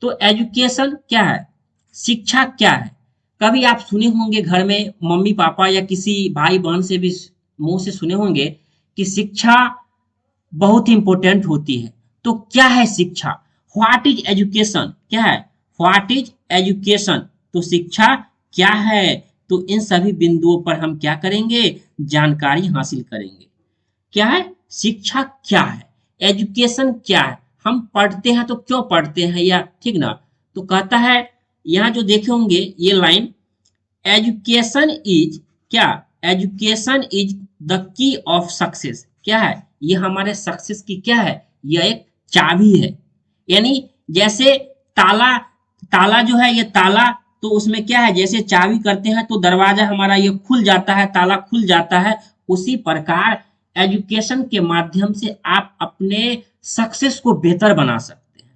तो एजुकेशन क्या है, शिक्षा क्या है। कभी आप सुने होंगे घर में मम्मी पापा या किसी भाई बहन से भी मुंह से सुने होंगे कि शिक्षा बहुत इंपॉर्टेंट होती है। तो क्या है शिक्षा, व्हाट इज एजुकेशन, क्या है व्हाट इज एजुकेशन, तो शिक्षा क्या है। तो इन सभी बिंदुओं पर हम क्या करेंगे, जानकारी हासिल करेंगे। क्या है, शिक्षा क्या है, एजुकेशन क्या है, हम पढ़ते हैं तो क्यों पढ़ते हैं, या ठीक ना। तो कहता है, यहाँ जो देखे होंगे ये लाइन, एजुकेशन इज क्या, education is the key of success, क्या है, ये हमारे सक्सेस की क्या है, यह एक चाबी है। यानी जैसे ताला, ताला जो है ये ताला, तो उसमें क्या है, जैसे चाबी करते हैं तो दरवाजा हमारा ये खुल जाता है, ताला खुल जाता है। उसी प्रकार एजुकेशन के माध्यम से आप अपने सक्सेस को बेहतर बना सकते हैं।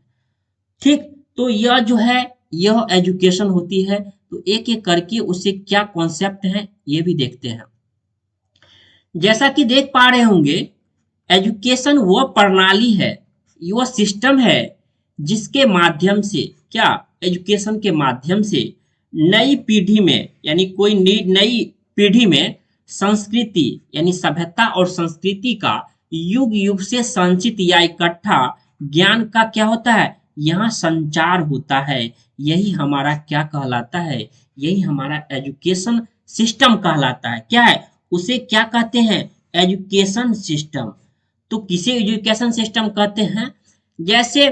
ठीक, तो यह जो है यह एजुकेशन होती है। तो एक एक करके उससे क्या कॉन्सेप्ट है ये भी देखते हैं। जैसा कि देख पा रहे होंगे, एजुकेशन वह प्रणाली है, वह सिस्टम है जिसके माध्यम से क्या, एजुकेशन के माध्यम से नई पीढ़ी में, यानी कोई नई पीढ़ी में संस्कृति यानी सभ्यता और संस्कृति का युग युग से संचित या इकट्ठा ज्ञान का क्या होता है, यहाँ संचार होता है। यही हमारा क्या कहलाता है, यही हमारा एजुकेशन सिस्टम कहलाता है। क्या है, उसे क्या कहते हैं, एजुकेशन सिस्टम। तो किसे एजुकेशन सिस्टम कहते हैं, जैसे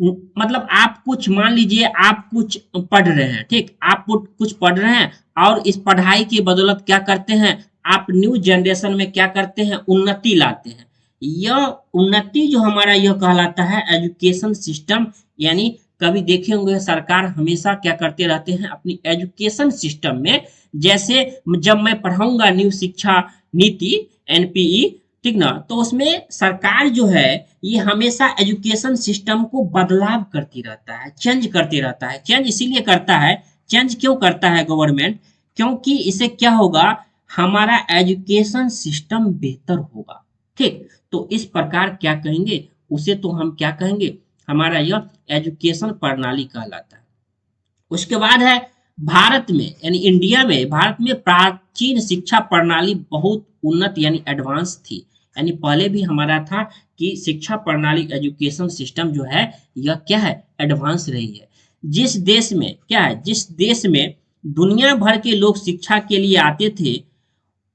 मतलब आप कुछ मान लीजिए आप कुछ पढ़ रहे हैं, ठीक, आप कुछ पढ़ रहे हैं और इस पढ़ाई की बदौलत क्या करते हैं, आप न्यू जनरेशन में क्या करते हैं, उन्नति लाते हैं। यह उन्नति जो हमारा यह कहलाता है एजुकेशन सिस्टम। यानी कभी देखे होंगे सरकार हमेशा क्या करते रहते हैं अपनी एजुकेशन सिस्टम में, जैसे जब मैं पढ़ाऊंगा न्यू शिक्षा नीति एनपीई, ठीक ना, तो उसमें सरकार जो है ये हमेशा एजुकेशन सिस्टम को बदलाव करती रहता है, चेंज करते रहता है। चेंज इसीलिए करता है, चेंज क्यों करता है गवर्नमेंट, क्योंकि इसे क्या होगा, हमारा एजुकेशन सिस्टम बेहतर होगा। ठीक, तो इस प्रकार क्या कहेंगे, उसे तो हम क्या कहेंगे, हमारा यह एजुकेशन प्रणाली कहलाता है। उसके बाद है भारत में, यानी इंडिया में, भारत में प्राचीन शिक्षा प्रणाली बहुत उन्नत यानी एडवांस थी। यानी पहले भी हमारा था कि शिक्षा प्रणाली एजुकेशन सिस्टम जो है यह क्या है, एडवांस रही है। जिस देश में क्या है, जिस देश में दुनिया भर के लोग शिक्षा के लिए आते थे,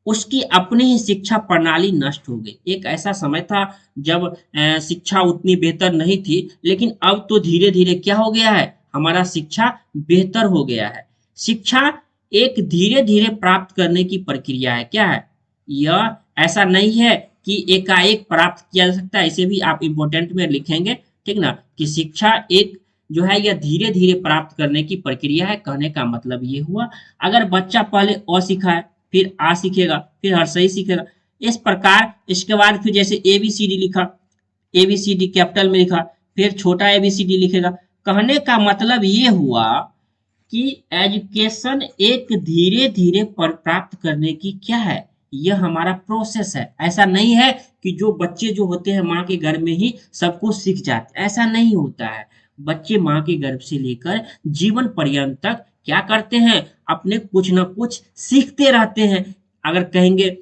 उसकी अपनी ही शिक्षा प्रणाली नष्ट हो गई। एक ऐसा समय था जब शिक्षा उतनी बेहतर नहीं थी, लेकिन अब तो धीरे धीरे क्या हो गया है, हमारा शिक्षा बेहतर हो गया है। शिक्षा एक धीरे धीरे प्राप्त करने की प्रक्रिया है। क्या है, यह ऐसा नहीं है कि एकाएक प्राप्त किया जा सकता है। इसे भी आप इम्पोर्टेंट में लिखेंगे, ठीक ना, कि शिक्षा एक जो है यह धीरे धीरे प्राप्त करने की प्रक्रिया है। कहने का मतलब ये हुआ, अगर बच्चा पहले अ सीखा है, फिर आ सीखेगा, फिर हर्षई सीखेगा, इस प्रकार इसके बाद फिर जैसे ए बी सी डी लिखा, A B C D capital में लिखा, फिर छोटा ए बी सी डी लिखेगा। कहने का मतलब ये हुआ कि एजुकेशन एक धीरे धीरे प्राप्त करने की क्या है, यह हमारा प्रोसेस है। ऐसा नहीं है कि जो बच्चे जो होते हैं माँ के गर्भ में ही सब कुछ सीख जाते, ऐसा नहीं होता है। बच्चे माँ के गर्भ से लेकर जीवन पर्यंत तक क्या करते हैं, अपने कुछ ना कुछ सीखते रहते हैं। अगर कहेंगे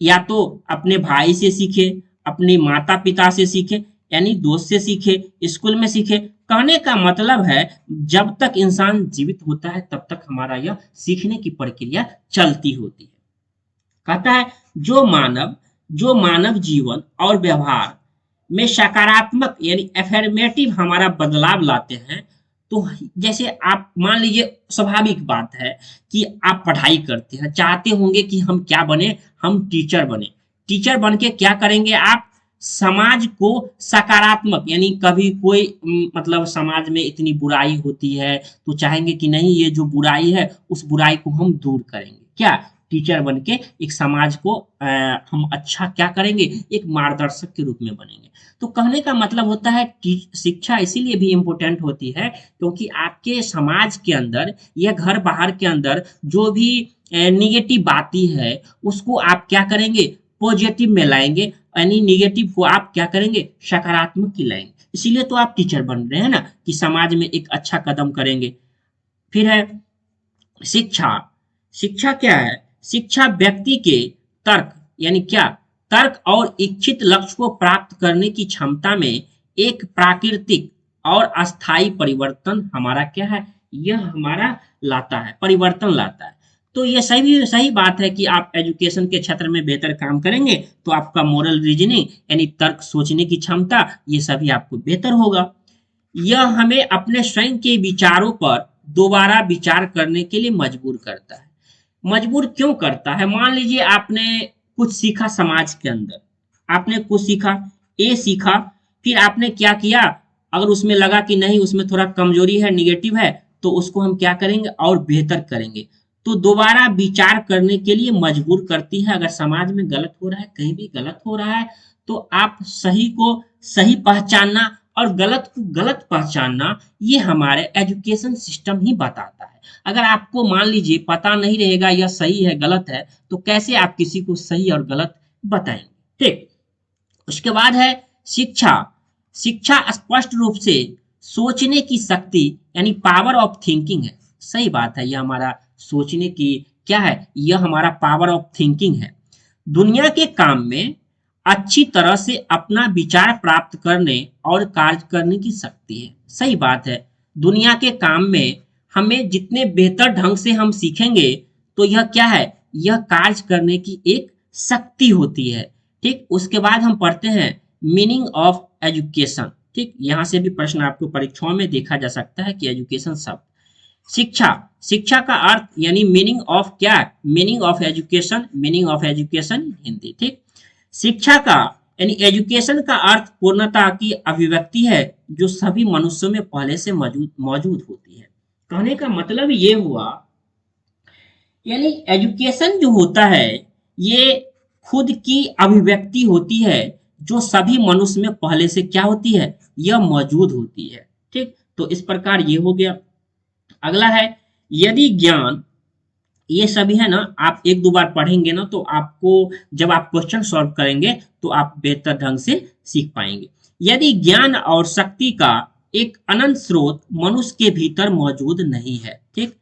या तो अपने भाई से सीखे, अपने माता पिता से सीखे, यानी दोस्त से सीखे, स्कूल में सीखे। कहने का मतलब है जब तक इंसान जीवित होता है तब तक हमारा यह सीखने की प्रक्रिया चलती होती है। कहता है जो मानव जीवन और व्यवहार में सकारात्मक यानी एफर्मेटिव हमारा बदलाव लाते हैं। तो जैसे आप मान लीजिए, स्वाभाविक बात है कि आप पढ़ाई करते हैं, चाहते होंगे कि हम क्या बने, हम टीचर बने। टीचर बन के क्या करेंगे आप, समाज को सकारात्मक, यानी कभी कोई मतलब समाज में इतनी बुराई होती है तो चाहेंगे कि नहीं ये जो बुराई है उस बुराई को हम दूर करेंगे। क्या, टीचर बन के एक समाज को हम अच्छा क्या करेंगे, एक मार्गदर्शक के रूप में बनेंगे। तो कहने का मतलब होता है शिक्षा इसीलिए भी इम्पोर्टेंट होती है क्योंकि आपके समाज के अंदर या घर बाहर के अंदर जो भी निगेटिव बातें है उसको आप क्या करेंगे, पॉजिटिव में लाएंगे, यानी निगेटिव को आप क्या करेंगे, सकारात्मक की लाएंगे। इसीलिए तो आप टीचर बन रहे हैं ना, कि समाज में एक अच्छा कदम करेंगे। फिर है शिक्षा। शिक्षा क्या है? शिक्षा व्यक्ति के तर्क यानी क्या, तर्क और इच्छित लक्ष्य को प्राप्त करने की क्षमता में एक प्राकृतिक और अस्थायी परिवर्तन हमारा क्या है, यह हमारा लाता है, परिवर्तन लाता है। तो ये सही सही बात है कि आप एजुकेशन के क्षेत्र में बेहतर काम करेंगे तो आपका मोरल रीजनिंग यानी तर्क सोचने की क्षमता, ये सभी आपको बेहतर होगा। यह हमें अपने स्वयं के विचारों पर दोबारा विचार करने के लिए मजबूर करता है। मजबूर क्यों करता है? मान लीजिए आपने कुछ सीखा समाज के अंदर, आपने कुछ सीखा, ए सीखा, फिर आपने क्या किया, अगर उसमें लगा कि नहीं उसमें थोड़ा कमजोरी है, निगेटिव है, तो उसको हम क्या करेंगे और बेहतर करेंगे। तो दोबारा विचार करने के लिए मजबूर करती है। अगर समाज में गलत हो रहा है, कहीं भी गलत हो रहा है, तो आप सही को सही पहचानना और गलत को गलत पहचानना, ये हमारे एजुकेशन सिस्टम ही बताता है। अगर आपको मान लीजिए पता नहीं रहेगा यह सही है गलत है, तो कैसे आप किसी को सही और गलत बताएंगे? ठीक। उसके बाद है शिक्षा। शिक्षा स्पष्ट रूप से सोचने की शक्ति यानी पावर ऑफ थिंकिंग है। सही बात है, यह हमारा सोचने की क्या है, यह हमारा पावर ऑफ थिंकिंग है। दुनिया के काम में अच्छी तरह से अपना विचार प्राप्त करने और कार्य करने की शक्ति है। सही बात है, दुनिया के काम में हमें जितने बेहतर ढंग से हम सीखेंगे, तो यह क्या है, यह कार्य करने की एक शक्ति होती है। ठीक। उसके बाद हम पढ़ते हैं मीनिंग ऑफ एजुकेशन। ठीक, यहां से भी प्रश्न आपको परीक्षाओं में देखा जा सकता है कि एजुकेशन शब्द। शिक्षा, शिक्षा का अर्थ यानी मीनिंग ऑफ क्या है, meaning of education, meaning of education Hindi. ठीक। शिक्षा का यानी एजुकेशन का अर्थ पूर्णता की अभिव्यक्ति है जो सभी मनुष्यों में पहले से मौजूद मौजूद होती है। कहने का मतलब ये हुआ, यानी एजुकेशन जो होता है ये खुद की अभिव्यक्ति होती है जो सभी मनुष्य में पहले से क्या होती है, यह मौजूद होती है। ठीक, तो इस प्रकार ये हो गया। अगला है यदि ज्ञान, ये सभी है ना, आप एक दो बार पढ़ेंगे ना तो आपको जब आप क्वेश्चन सॉल्व करेंगे तो आप बेहतर ढंग से सीख पाएंगे। यदि ज्ञान और शक्ति का एक अनंत स्रोत मनुष्य के भीतर मौजूद नहीं है, ठीक,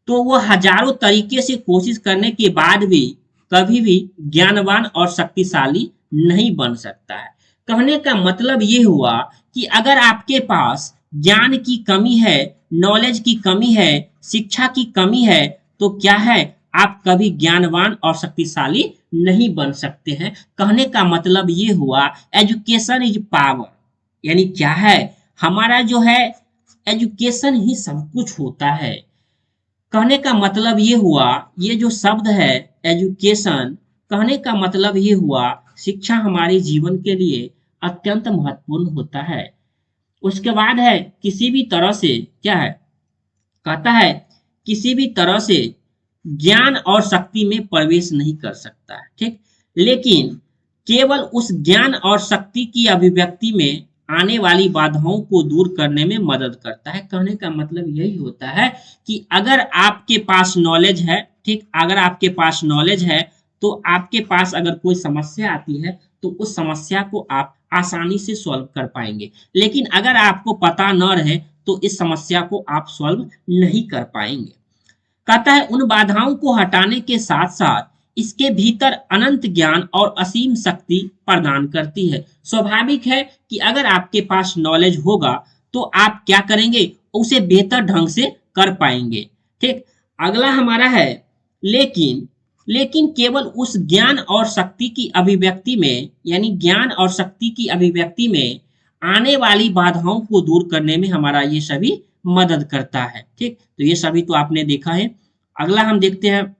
तो वह हजारों तरीके से कोशिश करने के बाद भी कभी भी ज्ञानवान और शक्तिशाली नहीं बन सकता है। कहने का मतलब ये हुआ कि अगर आपके पास ज्ञान की कमी है, नॉलेज की कमी है, शिक्षा की कमी है, तो क्या है, आप कभी ज्ञानवान और शक्तिशाली नहीं बन सकते हैं। कहने का मतलब ये हुआ एजुकेशन इज पावर, यानी क्या है, हमारा जो है एजुकेशन ही सब कुछ होता है। कहने का मतलब ये हुआ, ये जो शब्द है एजुकेशन, कहने का मतलब ये हुआ शिक्षा हमारे जीवन के लिए अत्यंत महत्वपूर्ण होता है। उसके बाद है किसी भी तरह से क्या है, कहता है किसी भी तरह से ज्ञान और शक्ति में प्रवेश नहीं कर सकता है। ठीक, लेकिन केवल उस ज्ञान और शक्ति की अभिव्यक्ति में आने वाली बाधाओं को दूर करने में मदद करता है। कहने का मतलब यही होता है कि अगर आपके पास नॉलेज है, ठीक, अगर आपके पास नॉलेज है तो आपके पास अगर कोई समस्या आती है तो उस समस्या को आप आसानी से सॉल्व कर पाएंगे। लेकिन अगर आपको पता न रहे तो इस समस्या को आप सॉल्व नहीं कर पाएंगे। कहता है उन बाधाओं को हटाने के साथ साथ इसके भीतर अनंत ज्ञान और असीम शक्ति प्रदान करती है। स्वाभाविक है कि अगर आपके पास नॉलेज होगा तो आप क्या करेंगे, उसे बेहतर ढंग से कर पाएंगे। ठीक, अगला हमारा है लेकिन केवल उस ज्ञान और शक्ति की अभिव्यक्ति में, यानी ज्ञान और शक्ति की अभिव्यक्ति में आने वाली बाधाओं को दूर करने में हमारा ये सभी मदद करता है। ठीक, तो ये सभी तो आपने देखा है। अगला हम देखते हैं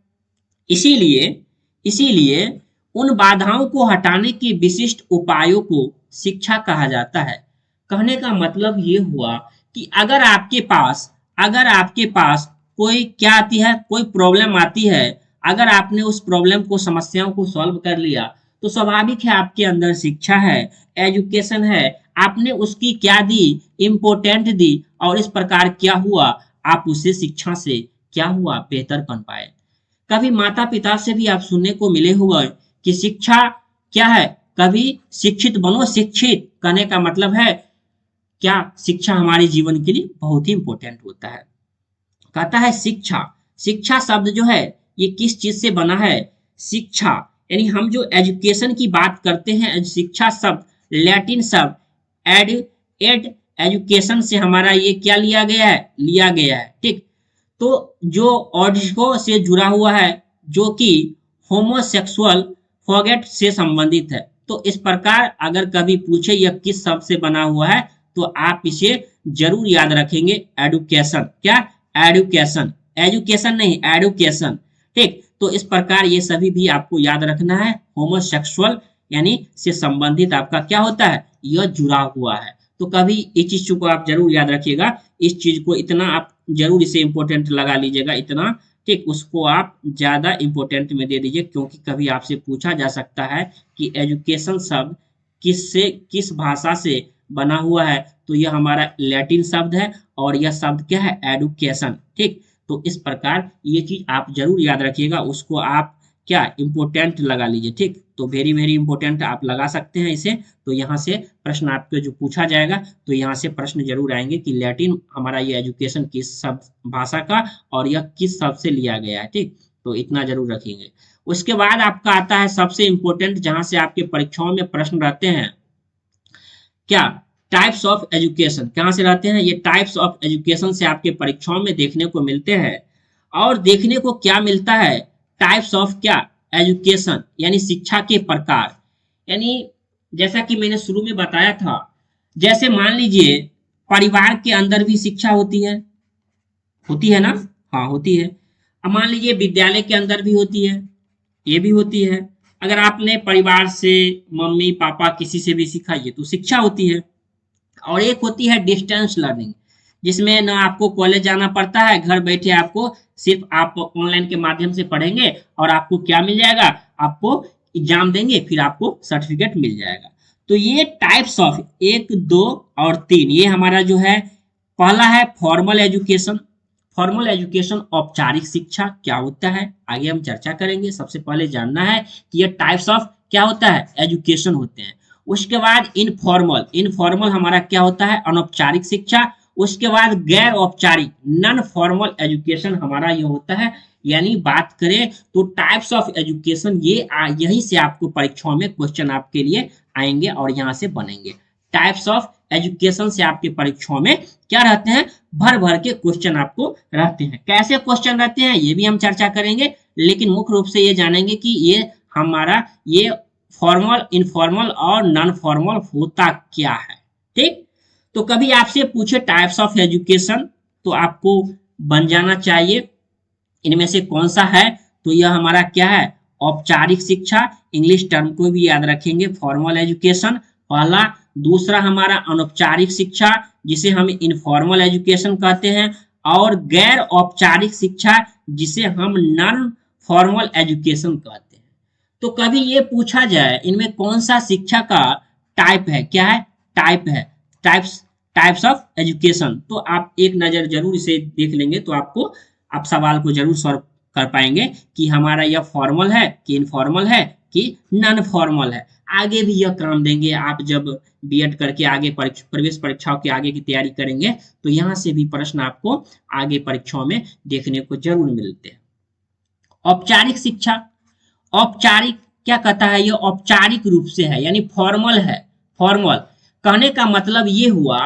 इसीलिए उन बाधाओं को हटाने के विशिष्ट उपायों को शिक्षा कहा जाता है। कहने का मतलब ये हुआ कि अगर आपके पास कोई क्या आती है, कोई प्रॉब्लम आती है, अगर आपने उस प्रॉब्लम को, समस्याओं को सॉल्व कर लिया तो स्वाभाविक है आपके अंदर शिक्षा है, एजुकेशन है, आपने उसकी क्या दी, इम्पोर्टेंट दी, और इस प्रकार क्या हुआ, आप उसे शिक्षा से क्या हुआ, बेहतर बन पाए। कभी माता पिता से भी आप सुनने को मिले होंगे कि शिक्षा क्या है, कभी शिक्षित बनो। शिक्षित कहने का मतलब है क्या, शिक्षा हमारे जीवन के लिए बहुत ही इंपॉर्टेंट होता है। कहता है शिक्षा, शिक्षा शब्द जो है ये किस चीज से बना है? शिक्षा यानी हम जो एजुकेशन की बात करते हैं, शिक्षा शब्द लैटिन शब्द एड एड एजुकेशन से हमारा ये क्या लिया गया है। ठीक, तो जो ऑडियो से जुड़ा हुआ है, जो कि होमोसेक्सुअल फॉगेट से संबंधित है। तो इस प्रकार अगर कभी पूछे यह किस शब्द से बना हुआ है, तो आप इसे जरूर याद रखेंगे, एडुकेशन। क्या? एडुकेशन, एजुकेशन नहीं, एडुकेशन। ठीक, तो इस प्रकार ये सभी भी आपको याद रखना है। होमोसेक्सुअल यानी से संबंधित आपका क्या होता है? यह जुड़ा हुआ है। तो कभी इस चीज को आप जरूर याद रखिएगा, इस चीज को इतना आप जरूर इसे इंपॉर्टेंट लगा लीजिएगा इतना। ठीक, उसको आप ज्यादा इंपॉर्टेंट में दे दीजिए, क्योंकि कभी आपसे पूछा जा सकता है कि एजुकेशन शब्द किस भाषा से बना हुआ है। तो यह हमारा लैटिन शब्द है और यह शब्द क्या है? एडुकेशन। ठीक, तो इस प्रकार ये चीज आप जरूर याद रखिएगा, उसको आप क्या इंपॉर्टेंट लगा लीजिए। ठीक, तो वेरी वेरी इंपॉर्टेंट आप लगा सकते हैं इसे। तो यहाँ से प्रश्न आपको जो पूछा जाएगा, तो यहाँ से प्रश्न जरूर आएंगे कि लैटिन हमारा ये एजुकेशन किस शब्द भाषा का और यह किस शब्द से लिया गया है। ठीक, तो इतना जरूर रखेंगे। उसके बाद आपका आता है सबसे इंपॉर्टेंट, जहां से आपके परीक्षाओं में प्रश्न रहते हैं, क्या? Types of education. कहां से रहते हैं? ये टाइप्स ऑफ एजुकेशन से आपके परीक्षाओं में देखने को मिलते हैं। और देखने को क्या मिलता है? टाइप्स ऑफ क्या? एजुकेशन यानी शिक्षा के प्रकार। यानी जैसा कि मैंने शुरू में बताया था, जैसे मान लीजिए परिवार के अंदर भी शिक्षा होती है ना? हाँ, होती है। अब मान लीजिए विद्यालय के अंदर भी होती है, ये भी होती है। अगर आपने परिवार से, मम्मी पापा किसी से भी सीखा, ये तो शिक्षा होती है। और एक होती है डिस्टेंस लर्निंग, जिसमें ना आपको कॉलेज जाना पड़ता है, घर बैठे आपको सिर्फ आप ऑनलाइन के माध्यम से पढ़ेंगे और आपको क्या मिल जाएगा? आपको एग्जाम देंगे, फिर आपको सर्टिफिकेट मिल जाएगा। तो ये टाइप्स ऑफ 1, 2 और 3, ये हमारा जो है पहला है फॉर्मल एजुकेशन। फॉर्मल एजुकेशन औपचारिक शिक्षा क्या होता है, आगे हम चर्चा करेंगे। सबसे पहले जानना है कि ये टाइप्स ऑफ क्या होता है? एजुकेशन होते हैं। उसके बाद इनफॉर्मल, इनफॉर्मल हमारा क्या होता है? अनौपचारिक शिक्षा। उसके बाद गैर औपचारिक, नॉन फॉर्मल एजुकेशन हमारा ये होता है। यानी बात करें तो टाइप्स ऑफ एजुकेशन यहीं से आपको परीक्षाओं में क्वेश्चन आपके लिए आएंगे और यहाँ से बनेंगे। टाइप्स ऑफ एजुकेशन से आपके परीक्षाओं में क्या रहते हैं? भर भर के क्वेश्चन आपको रहते हैं। कैसे क्वेश्चन रहते हैं ये भी हम चर्चा करेंगे, लेकिन मुख्य रूप से ये जानेंगे कि ये हमारा ये फॉर्मल, इनफॉर्मल और नॉन फॉर्मल होता क्या है। ठीक, तो कभी आपसे पूछे टाइप्स ऑफ एजुकेशन, तो आपको बन जाना चाहिए इनमें से कौन सा है। तो यह हमारा क्या है? औपचारिक शिक्षा। इंग्लिश टर्म को भी याद रखेंगे, फॉर्मल एजुकेशन पहला। दूसरा हमारा अनौपचारिक शिक्षा, जिसे हम इनफॉर्मल एजुकेशन कहते हैं। और गैर औपचारिक शिक्षा, जिसे हम नॉन फॉर्मल एजुकेशन कहते हैं। तो कभी ये पूछा जाए इनमें कौन सा शिक्षा का टाइप है, क्या है? टाइप है, टाइप्स ऑफ एजुकेशन। तो आप एक नजर जरूर इसे देख लेंगे, तो आपको आप सवाल को जरूर सॉल्व कर पाएंगे कि हमारा यह फॉर्मल है कि इनफॉर्मल है कि नॉन फॉर्मल है। आगे भी यह काम देंगे, आप जब बीएड करके आगे प्रवेश परीक्षाओं की आगे की तैयारी करेंगे, तो यहाँ से भी प्रश्न आपको आगे परीक्षाओं में देखने को जरूर मिलते हैं। औपचारिक शिक्षा, औपचारिक क्या कहता है? यह औपचारिक रूप से है, यानी फॉर्मल है। फॉर्मल कहने का मतलब ये हुआ,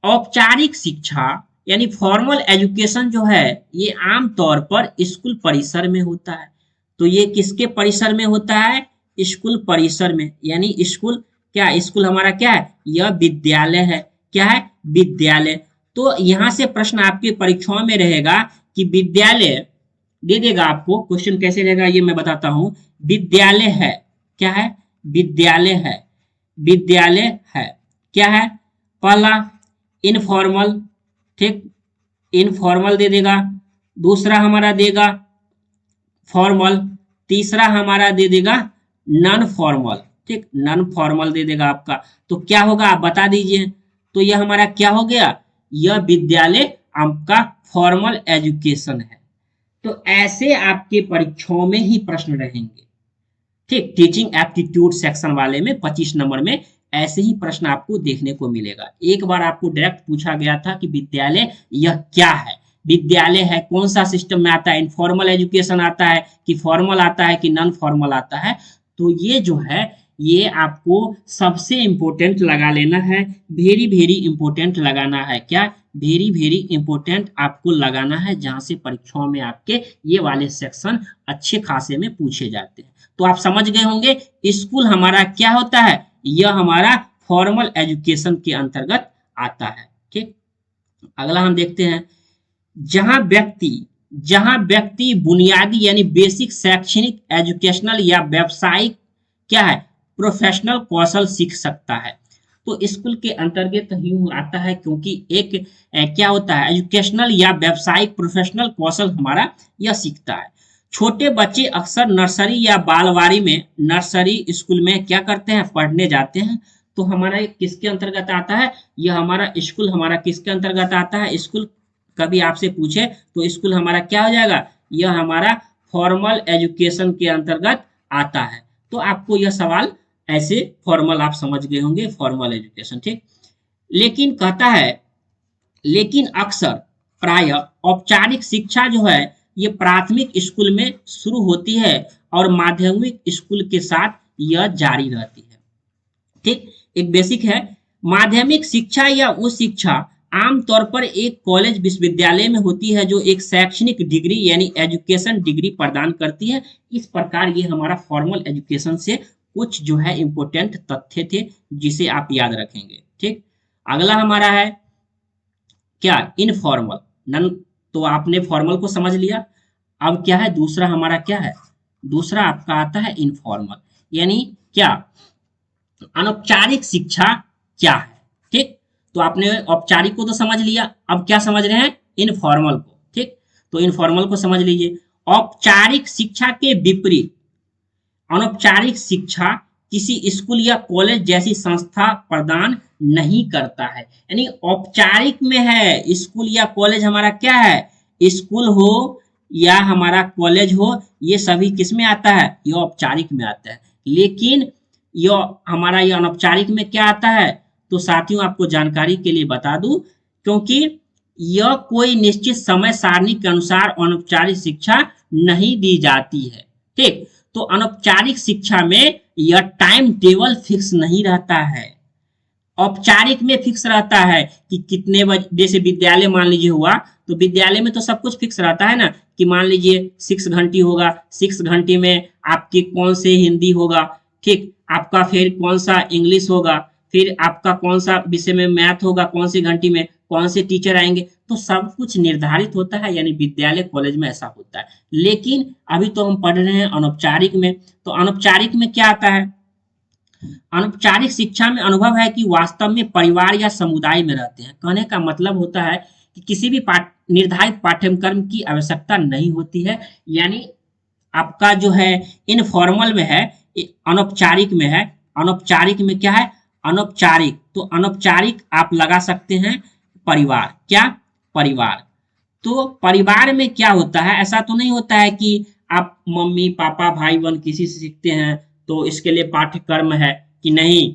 औपचारिक शिक्षा यानी फॉर्मल एजुकेशन जो है ये आम तौर पर स्कूल परिसर में होता है। तो ये किसके परिसर में होता है? स्कूल परिसर में। यानी स्कूल क्या? स्कूल हमारा क्या है? यह विद्यालय है। क्या है? विद्यालय। तो यहाँ से प्रश्न आपके परीक्षाओं में रहेगा कि विद्यालय दे देगा आपको, क्वेश्चन कैसे रहेगा ये मैं बताता हूँ। विद्यालय है, क्या है? विद्यालय है, विद्यालय है। क्या है? पहला इनफॉर्मल, ठीक, इनफॉर्मल दे देगा। दूसरा हमारा देगा फॉर्मल। तीसरा हमारा दे देगा नॉन फॉर्मल। ठीक, नॉन फॉर्मल दे देगा आपका। तो क्या होगा आप बता दीजिए। तो यह हमारा क्या हो गया? यह विद्यालय आपका फॉर्मल एजुकेशन है। तो ऐसे आपके परीक्षाओं में ही प्रश्न रहेंगे। ठीक, टीचिंग एप्टीट्यूड सेक्शन वाले में 25 नंबर में ऐसे ही प्रश्न आपको देखने को मिलेगा। एक बार आपको डायरेक्ट पूछा गया था कि विद्यालय यह क्या है, विद्यालय है कौन सा सिस्टम में आता है, इनफॉर्मल एजुकेशन आता है कि फॉर्मल आता है कि नॉन फॉर्मल आता है। तो ये जो है ये आपको सबसे इंपॉर्टेंट लगा लेना है, वेरी वेरी इंपॉर्टेंट लगाना है। क्या, वेरी वेरी इंपॉर्टेंट आपको लगाना है, जहां से परीक्षाओं में आपके ये वाले सेक्शन अच्छे खासे में पूछे जाते हैं। तो आप समझ गए होंगे स्कूल हमारा क्या होता है, यह हमारा फॉर्मल एजुकेशन के अंतर्गत आता है। ठीक, अगला हम देखते हैं, जहां व्यक्ति बुनियादी यानी बेसिक शैक्षणिक एजुकेशनल या व्यावसायिक क्या है प्रोफेशनल कौशल सीख सकता है। तो स्कूल के अंतर्गत ही आता है, क्योंकि एक क्या होता है एजुकेशनल या व्यावसायिक प्रोफेशनल कौशल हमारा यह सीखता है। छोटे बच्चे अक्सर नर्सरी या बालवाड़ी में, नर्सरी स्कूल में क्या करते हैं पढ़ने जाते हैं। तो हमारा किसके अंतर्गत आता है, यह हमारा स्कूल हमारा किसके अंतर्गत आता है, स्कूल कभी आपसे पूछे तो स्कूल हमारा क्या हो जाएगा, यह हमारा फॉर्मल एजुकेशन के अंतर्गत आता है। तो आपको यह सवाल ऐसे फॉर्मल आप समझ गए होंगे, फॉर्मल एजुकेशन। ठीक, लेकिन कहता है लेकिन अक्सर प्राय औपचारिक शिक्षा जो है ये प्राथमिक स्कूल में शुरू होती है और माध्यमिक स्कूल के साथ यह जारी रहती है। ठीक, एक बेसिक है, माध्यमिक शिक्षा या उच्च शिक्षा आमतौर पर एक कॉलेज विश्वविद्यालय में होती है जो एक शैक्षणिक डिग्री यानी एजुकेशन डिग्री प्रदान करती है। इस प्रकार ये हमारा फॉर्मल एजुकेशन से कुछ जो है इंपॉर्टेंट तथ्य थे जिसे आप याद रखेंगे। ठीक, अगला हमारा है क्या, इनफॉर्मल नन। तो आपने फॉर्मल को समझ लिया, अब क्या है दूसरा हमारा क्या है, दूसरा आपका आता है इनफॉर्मल, यानी क्या अनौपचारिक शिक्षा क्या है। ठीक, तो आपने औपचारिक को तो समझ लिया, अब क्या समझ रहे हैं, इनफॉर्मल को। ठीक, तो इनफॉर्मल को समझ लीजिए। औपचारिक शिक्षा के विपरीत अनौपचारिक शिक्षा किसी स्कूल या कॉलेज जैसी संस्था प्रदान नहीं करता है। यानी औपचारिक में है स्कूल या कॉलेज हमारा क्या है, स्कूल हो या हमारा कॉलेज हो, ये सभी किस में आता है, ये औपचारिक में आता है। लेकिन यह हमारा ये अनौपचारिक में क्या आता है, तो साथियों आपको जानकारी के लिए बता दूं, क्योंकि यह कोई निश्चित समय सारणी के अनुसार अनौपचारिक शिक्षा नहीं दी जाती है। ठीक, तो अनौपचारिक शिक्षा में यह टाइम टेबल फिक्स नहीं रहता है, औपचारिक में फिक्स रहता है कि कितने बजे, जैसे विद्यालय मान लीजिए हुआ, तो विद्यालय में तो सब कुछ फिक्स रहता है ना, कि मान लीजिए 6 घंटी होगा, 6 घंटे में आपकी कौन से हिंदी होगा, ठीक, आपका फिर कौन सा इंग्लिश होगा, फिर आपका कौन सा विषय में मैथ होगा, कौन सी घंटी में कौन से टीचर आएंगे, तो सब कुछ निर्धारित होता है। यानी विद्यालय कॉलेज में ऐसा होता है। लेकिन अभी तो हम पढ़ रहे हैं अनौपचारिक में, तो अनौपचारिक में क्या आता है, अनौपचारिक शिक्षा में अनुभव है कि वास्तव में परिवार या समुदाय में रहते हैं। कहने का मतलब होता है कि किसी भी निर्धारित पाठ्यक्रम की आवश्यकता नहीं होती है। यानी आपका जो है इनफॉर्मल में है, अनौपचारिक में है। अनौपचारिक में क्या है, अनौपचारिक, तो अनौपचारिक आप लगा सकते हैं परिवार, क्या, परिवार। तो परिवार में क्या होता है, ऐसा तो नहीं होता है कि आप मम्मी पापा भाई बहन किसी से सीखते हैं तो इसके लिए पाठ्यक्रम है कि नहीं,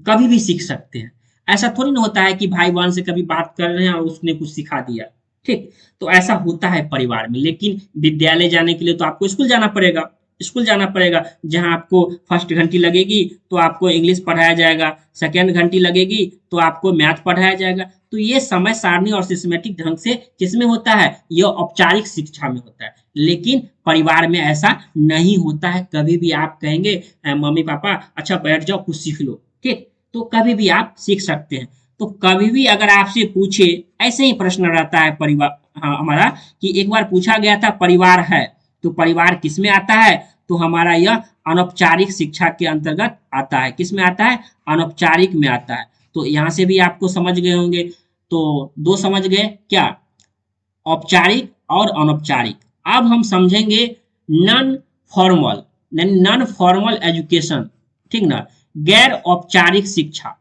कभी भी सीख सकते हैं। ऐसा थोड़ी ना होता है कि भाई बहन से कभी बात कर रहे हैं और उसने कुछ सिखा दिया। ठीक, तो ऐसा होता है परिवार में। लेकिन विद्यालय जाने के लिए तो आपको स्कूल जाना पड़ेगा, स्कूल जाना पड़ेगा, जहां आपको फर्स्ट घंटी लगेगी तो आपको इंग्लिश पढ़ाया जाएगा, सेकेंड घंटी लगेगी तो आपको मैथ पढ़ाया जाएगा। तो ये समय सारणी और सिस्टमेटिक ढंग से किसमें होता है, यह औपचारिक शिक्षा में होता है। लेकिन परिवार में ऐसा नहीं होता है। कभी भी आप कहेंगे मम्मी पापा अच्छा बैठ जाओ कुछ सीख लो, ठीक, तो कभी भी आप सीख सकते हैं। तो कभी भी अगर आपसे पूछे, ऐसे ही प्रश्न रहता है परिवार, हाँ हमारा, कि एक बार पूछा गया था परिवार है, तो परिवार किस में आता है, तो हमारा यह अनौपचारिक शिक्षा के अंतर्गत आता है। किस में आता है, अनौपचारिक में आता है। तो यहाँ से भी आपको समझ गए होंगे। तो दो समझ गए क्या, औपचारिक और अनौपचारिक। अब हम समझेंगे non formal, non formal education, ठीक ना, गैर औपचारिक शिक्षा।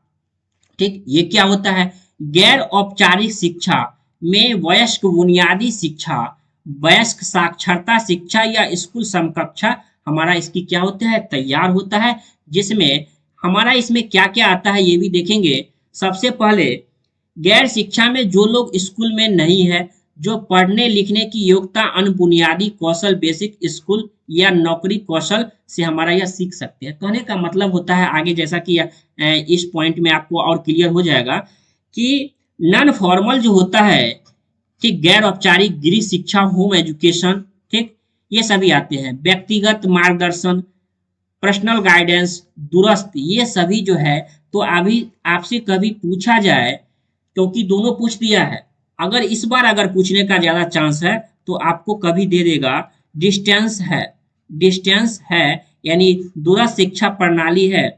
ठीक, ये क्या होता है, गैर औपचारिक शिक्षा में वयस्क बुनियादी शिक्षा, वयस्क साक्षरता शिक्षा या स्कूल समकक्षा हमारा इसकी क्या होता है, तैयार होता है, जिसमें हमारा इसमें क्या क्या आता है ये भी देखेंगे। सबसे पहले गैर शिक्षा में जो लोग स्कूल में नहीं है, जो पढ़ने लिखने की योग्यता अन्य बुनियादी कौशल बेसिक स्कूल या नौकरी कौशल से हमारा यह सीख सकते हैं। कहने का मतलब होता है आगे, जैसा कि इस पॉइंट में आपको और क्लियर हो जाएगा कि नॉन फॉर्मल जो होता है, ठीक, गैर औपचारिक गृह शिक्षा, होम एजुकेशन, ठीक, ये सभी आते हैं। व्यक्तिगत मार्गदर्शन, पर्सनल गाइडेंस, दूरस्थ, ये सभी जो है, तो अभी आपसे कभी पूछा जाए, क्योंकि दोनों पूछ दिया है, अगर इस बार अगर पूछने का ज्यादा चांस है तो आपको कभी दे देगा डिस्टेंस है, डिस्टेंस है यानी दूरस्थ शिक्षा प्रणाली है,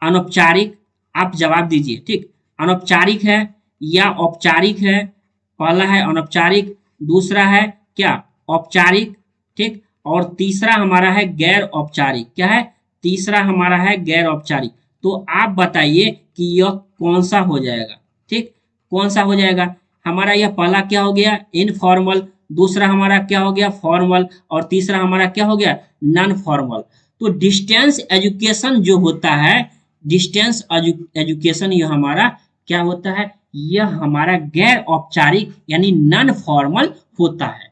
अनौपचारिक, आप जवाब दीजिए, ठीक, अनौपचारिक है या औपचारिक है। पहला है अनौपचारिक, दूसरा है क्या, औपचारिक, ठीक, और तीसरा हमारा है गैर औपचारिक। क्या है, तीसरा हमारा है गैर औपचारिक। तो आप बताइए कि यह कौन सा हो जाएगा, ठीक, कौन सा हो जाएगा। हमारा यह पहला क्या हो गया, इनफॉर्मल, दूसरा हमारा क्या हो गया, फॉर्मल, और तीसरा हमारा क्या हो गया, नॉन फॉर्मल। तो डिस्टेंस एजुकेशन जो होता है, डिस्टेंस एजुकेशन यह हमारा क्या होता है, यह हमारा गैर औपचारिक यानी नॉन फॉर्मल होता है।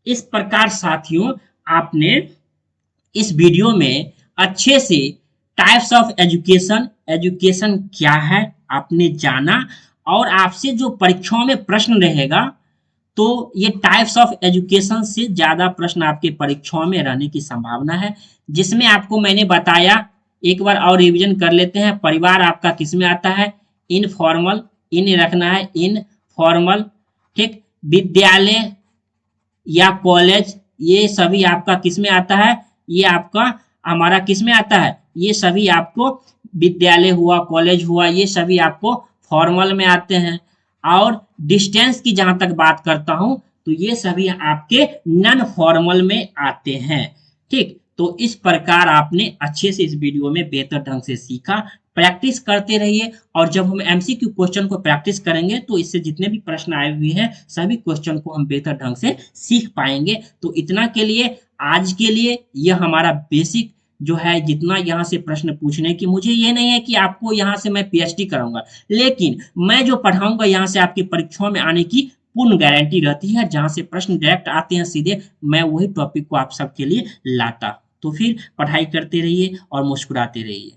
इस प्रकार साथियों, आपने इस वीडियो में अच्छे से टाइप्स ऑफ एजुकेशन, एजुकेशन क्या है आपने जाना, और आपसे जो परीक्षाओं में प्रश्न रहेगा, तो ये टाइप्स ऑफ एजुकेशन से ज्यादा प्रश्न आपके परीक्षाओं में रहने की संभावना है। जिसमें आपको मैंने बताया, एक बार और रिवीजन कर लेते हैं। परिवार आपका किस में आता है, इनफॉर्मल, इन रखना है, इनफॉर्मल, ठीक। विद्यालय या कॉलेज, ये सभी आपका किस में आता है, ये आपका हमारा किस में आता है, ये सभी आपको विद्यालय हुआ, कॉलेज हुआ, ये सभी आपको फॉर्मल में आते हैं। और डिस्टेंस की जहां तक बात करता हूं, तो ये सभी आपके नॉन फॉर्मल में आते हैं, ठीक। तो इस प्रकार आपने अच्छे से इस वीडियो में बेहतर ढंग से सीखा। प्रैक्टिस करते रहिए, और जब हम एमसीक्यू क्वेश्चन को प्रैक्टिस करेंगे तो इससे जितने भी प्रश्न आए हुए हैं सभी क्वेश्चन को हम बेहतर ढंग से सीख पाएंगे। तो इतना के लिए, आज के लिए यह हमारा बेसिक जो है, जितना यहाँ से प्रश्न पूछने की, मुझे ये नहीं है कि आपको यहाँ से मैं पीएचडी कराऊंगा, लेकिन मैं जो पढ़ाऊंगा यहाँ से आपकी परीक्षाओं में आने की पूर्ण गारंटी रहती है। जहां से प्रश्न डायरेक्ट आते हैं सीधे, मैं वही टॉपिक को आप सबके लिए लाता। तो फिर पढ़ाई करते रहिए और मुस्कुराते रहिए।